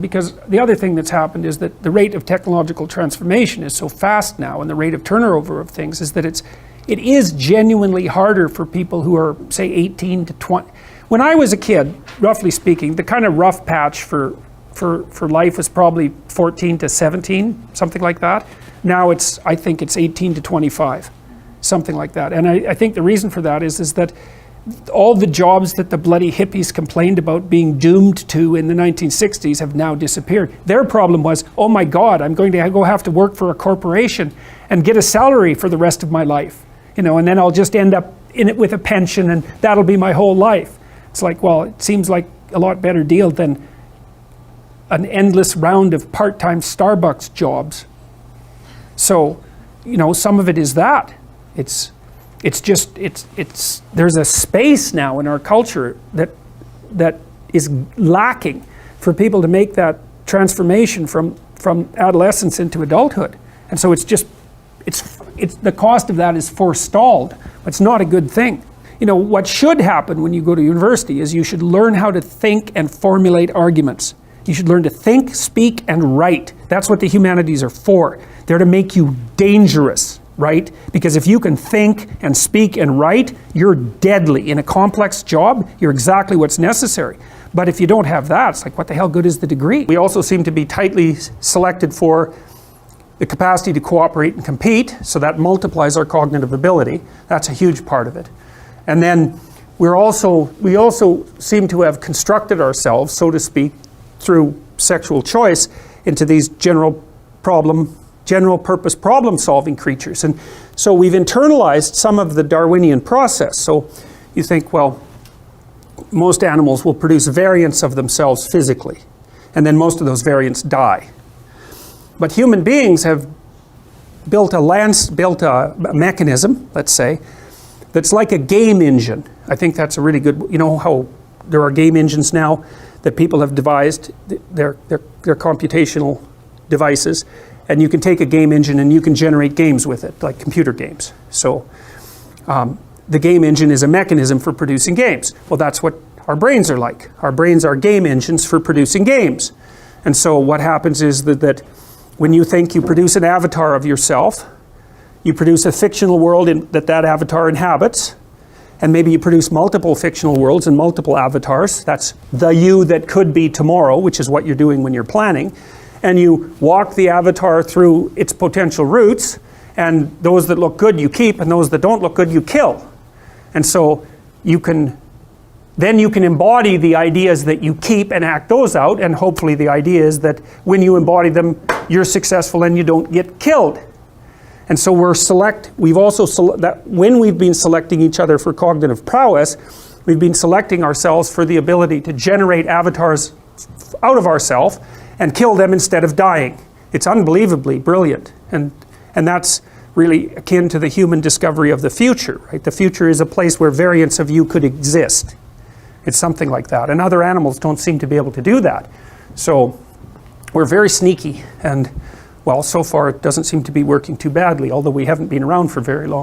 Because the other thing that's happened is that the rate of technological transformation is so fast now, and the rate of turnover of things is that it is genuinely harder for people who are, say, 18 to 20. When I was a kid, roughly speaking, the kind of rough patch for life was probably 14 to 17, something like that. Now I think it's 18 to 25, something like that. And I think the reason for that is that all the jobs that the bloody hippies complained about being doomed to in the 1960s have now disappeared. Their problem was, oh my God, I'm going to go have to work for a corporation and get a salary for the rest of my life, and then I'll just end up in it with a pension, and that'll be my whole life. It's like, well, it seems like a lot better deal than an endless round of part-time Starbucks jobs. So, some of it is that. There's a space now in our culture that is lacking for people to make that transformation from adolescence into adulthood. And so the cost of that is forestalled. It's not a good thing. What should happen when you go to university is you should learn how to think and formulate arguments. You should learn to think, speak, and write. That's what the humanities are for. They're to make you dangerous. Right? Because if you can think and speak and write, you're deadly. In a complex job, you're exactly what's necessary. But if you don't have that, it's like, what the hell good is the degree? We also seem to be tightly selected for the capacity to cooperate and compete, so that multiplies our cognitive ability. That's a huge part of it. And then we also seem to have constructed ourselves, so to speak, through sexual choice into these general purpose problem-solving creatures. And so we've internalized some of the Darwinian process. So you think, well, most animals will produce variants of themselves physically, and then most of those variants die. But human beings have built a mechanism, let's say, that's like a game engine. I think that's a really good, how there are game engines now that people have devised, they're computational devices. And you can take a game engine and you can generate games with it, like computer games. So the game engine is a mechanism for producing games. Well, that's what our brains are like. Our brains are game engines for producing games. And so what happens is that when you think, you produce an avatar of yourself, you produce a fictional world that avatar inhabits, and maybe you produce multiple fictional worlds and multiple avatars. That's the you that could be tomorrow, which is what you're doing when you're planning. And you walk the avatar through its potential routes, and those that look good you keep, and those that don't look good you kill. And so then you can embody the ideas that you keep and act those out, and hopefully the idea is that when you embody them, you're successful and you don't get killed. And so we've also when we've been selecting each other for cognitive prowess, we've been selecting ourselves for the ability to generate avatars out of ourselves and kill them instead of dying. It's unbelievably brilliant. And that's really akin to the human discovery of the future, right? The future is a place where variants of you could exist. It's something like that. And other animals don't seem to be able to do that. So we're very sneaky. And well, so far it doesn't seem to be working too badly, although we haven't been around for very long.